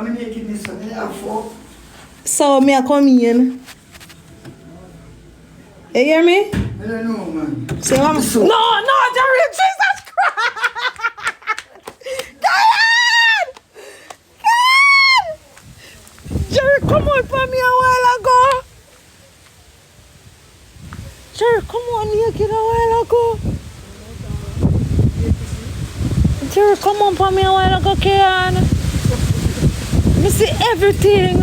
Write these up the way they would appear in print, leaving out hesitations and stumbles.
I'm making this one. I have 4. So me I come in. You hear me? I don't know, man. Say what? No, Jerry, Jesus Christ! God! Jerry, come on for me a while ago. Jerry, come on naked a while ago. Jerry, come on for me a while ago, Kian. Me see everything.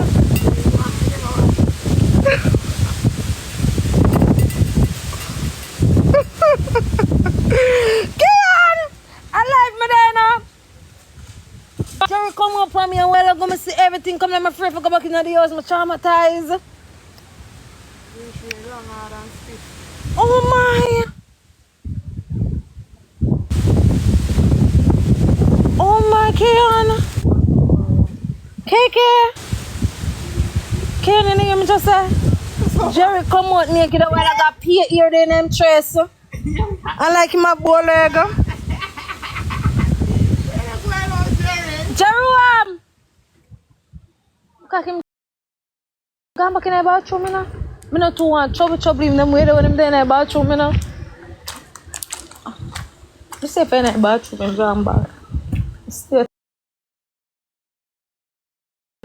Kian! Alive me there now. Jerry, come up for me a while ago. Me see everything. Come, I'm afraid to go back in the house. I'm traumatized. Oh my! Oh my, Kian! KK! Kian, you hear me just say? Jerry come out naked while I got pay ear in them trace. I like my bow leg. Jerry! Look at him. Go back in the bathroom, you know? I don't too want trouble in them way when I'm there in the bathroom, you know? You say if I'm in the bathroom and go back. Stay.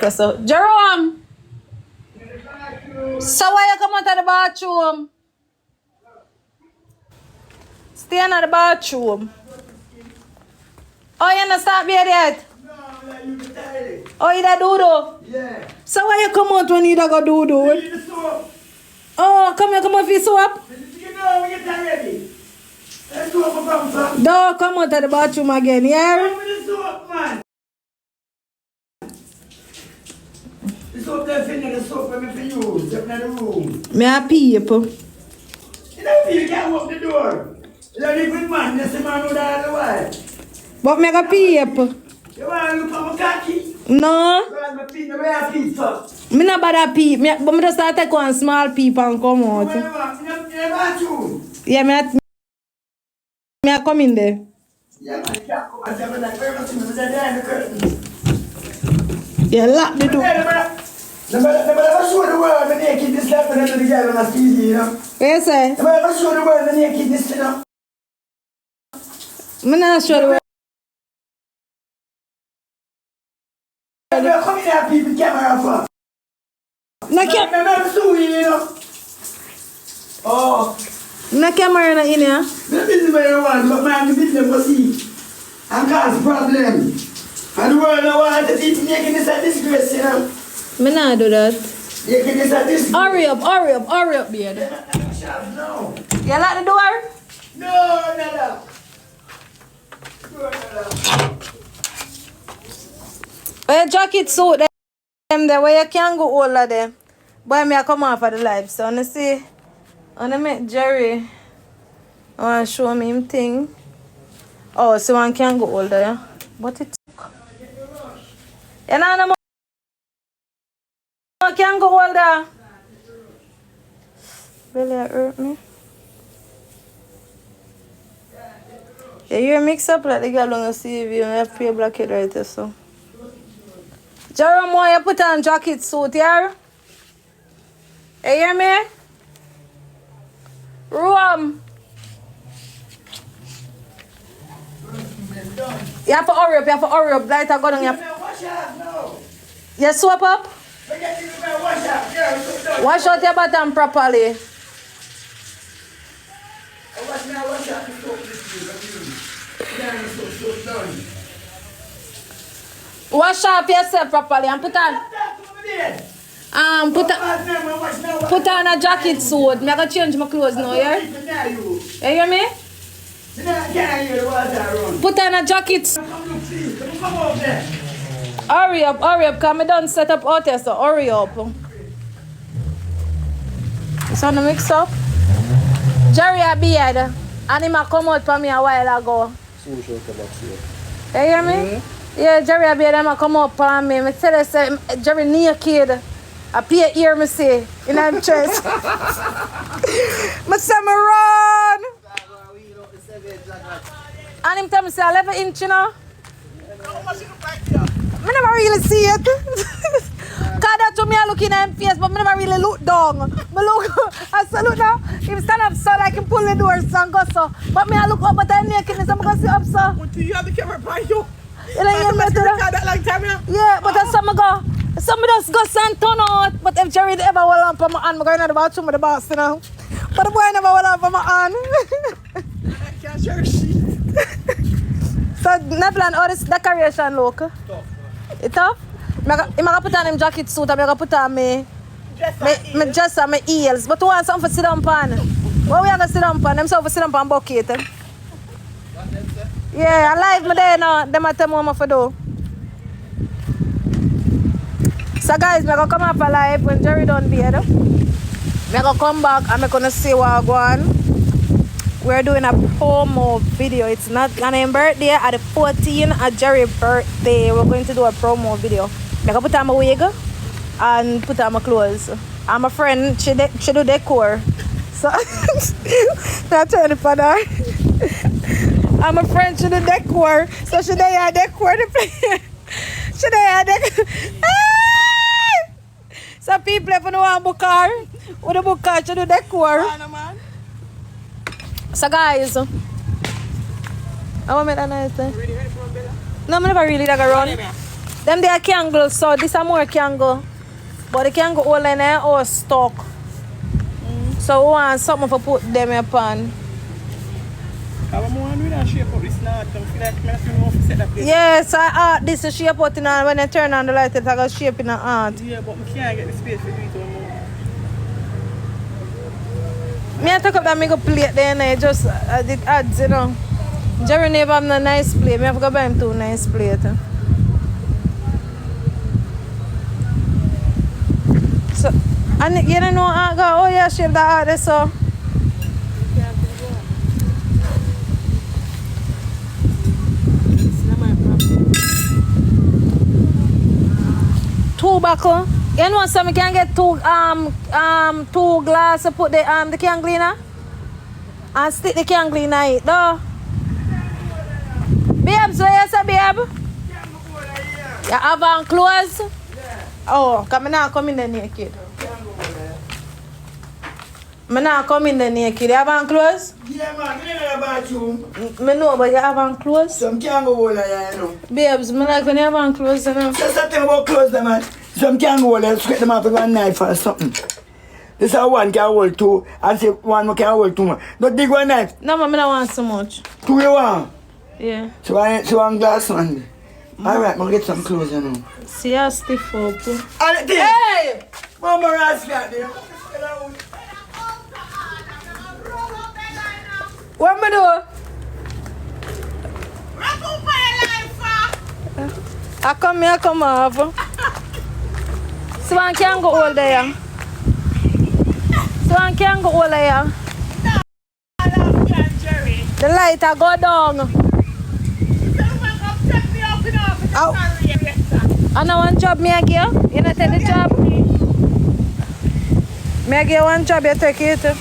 Okay, so, Jerome! So why you come out of the bathroom? Stay in the bathroom. Oh, you not start bed yet? No, you can tell it. Oh, you da do? Yeah. So why you come out when you da go do? I need the soap. Oh, come here, come on for soap. You know, we get that ready. Let's do it for comfort. Don't come out of the bathroom again, yeah? Come with the soap, man. The soap they're finna the soap I'm going to use. They're in the room. Me a people. You know, you can't walk the door. You're a good man. That's the man who died the wife. But me a people. You want to look at my khaki? No. You want my feet, the way I feet first. Me not bad a peep. But me just start take one small peep and come out. What do you want? In the bathroom? Yeah, me a come in there. Yeah, man, you can't come. I said, like, where am I sitting? I said, there in the curtain. Yeah, lock the door. Never show the world the nakedness left and then the girl on a TV, you know? What you say? Never show the world the nakedness, you know? Me not sure the way. Never come in here, people, camera for. No camera. Never sue you, you know? Oh. No camera in here. The business where you want, but man, the business for see. And cause problem. And the world don't want to see nakedness a disgrace, you know? Me not do that. Nakedness a disgrace. Hurry up, beard. No. You lock the door? No. Your jacket suit them there where you can go all of them. Boy, me I come off of the live. So I see, I wanna make Jerry. I wanna show me him thing. Oh, so one can go all there. But it you know no more can go all there. Belly hurt me. Yeah, you mix up like the girl on the CV and you have to pay blockade right there, so. Jerome, why you put on jacket suit here? You hear me? Room. You have to hurry up. Light a gun on you. You swap up? Wash out your bottom properly. Wash up yourself properly and put on put on a jacket suit. I'm gonna change my clothes now, yeah? You hear me? Put on a jacket. Hurry up, because I don't set up out here, so hurry up. This one to mix up. Jerry a beard and him a come out for me a while ago. You hear me? Yeah, Jerry a beard him a come up for me. I tell you, say, Jerry naked. I pay ear me say in her chest. I say me run. And him tell me say 11 inch, you know? How much you look like here? I never really see it. Cause that to me I look in him face, but I never really look down. I look, I say look now, him stand up so like him pull the doors and go so. But me I look up but I'm naked and I'm gonna see up so. But you have the camera by you. You know, you that like time, yeah, but then some go, some just go and turn out. But if Jerry ever hold on for my hand, I'm going to the bathroom with the boss, you know. But the boy never hold on for my hand. I can't share shit. So, not plan all this decoration look. Tough. It's tough? I'm going to put on him jacket suit, I'm going to put on me dress and my heels. But you want something for sit down pan? What we are going to sit down pan? Them something for sit down pan bucket. Yeah, I live me there now. Them I tell me what to do. So guys, I'm going to come up alive when Jerry done bed. I'm going to come back and I'm going to see what I go on. We're doing a promo video. It's not Ghanaian birthday at the 14th at Jerry's birthday. We're going to do a promo video. I'm going to put on my wig and put on my clothes. And my friend, she do decor. So, not turning for that. And my friend, she do decor. So she there decor the place. She there decor. Some people if you want book car, with a book car, she do decor. So guys, I want to make that nice thing. No, I never really like a run. Them they are kangle, so this are more kangle. But the kangle all in there or stock. So we want something to put them upon. Yes, I art this is shape out in when I turn on the light, it's like shape in the art. Yeah, but we can't get the space to do it one more. Me I take up that make a plate there and I just it adds, you know. Jerry never have no nice plate. Me have to buy him two nice plate. So and you don't know I go, oh yeah, shape that art so. Two buckle. You know so I can get two glass to put the can cleaner and stick the can cleaner in it though. Babes, what you say, babe? You have on clothes? Oh, come now come in there naked. I now come in there naked. You have on clothes? Yeah, man, you know the bathroom. I know, but you have on clothes? Some can't go over there, you know. Babes, I like when you have on clothes, you know. Say something about clothes, man. Some can't go over there, scrape them off with one knife or something. This is one can hold two, and say one more can hold two more. Don't dig one knife. No, I don't want so much. Two you want? Yeah. So one glass one. Alright, I'll get some clothes, you know. See how stiff up. Hey! Mama rascal there. What am I doing? I come here, come off. So one can go all there. So one can go all there. The light I go down. Oh. I know one job me I give. You know take the job? Me I give one job, you take it.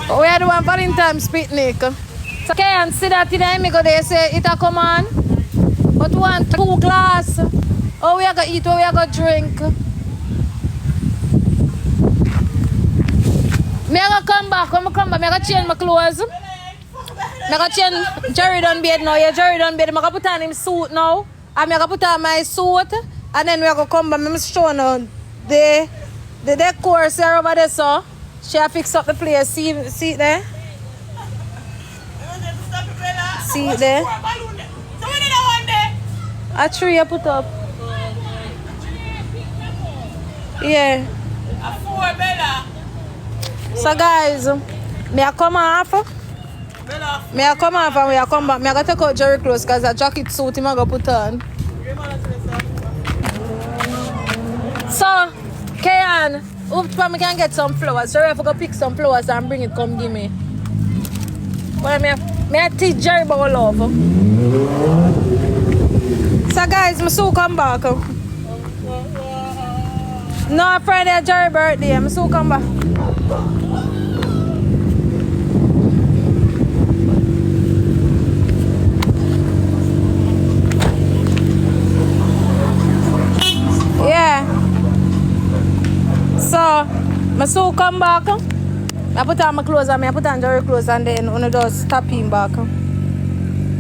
We are doing Valentine's picnic. So okay, and see that today me go there say it a come on. But we want 2 glass. Oh we are gonna eat, or we are gonna drink. Me I gonna come back, when I come back, me I gonna change my clothes. I gonna change Jerry done bed now, yeah Jerry done bed. I gonna put on him suit now. And I gonna put on my suit. And then we are gonna come back, I'm showing you the decor here over there so. She a fix up the place. See it there? See it there? A tree I put up. Yeah. So guys, me I come off. Me I come off and we I come back. Me I gotta take out Jerry clothes because a jacket suit him I go put on. So, Kayan. Oops, I can get some flowers. Sorry, I forgot to pick some flowers and bring it. Come give me. Well, me I teach Jerry about love. So guys, I soon come back. No, Friday Jerry birthday. I soon come back. my soon come back. I put on my clothes and I put on Jerry clothes and then I just stop him back.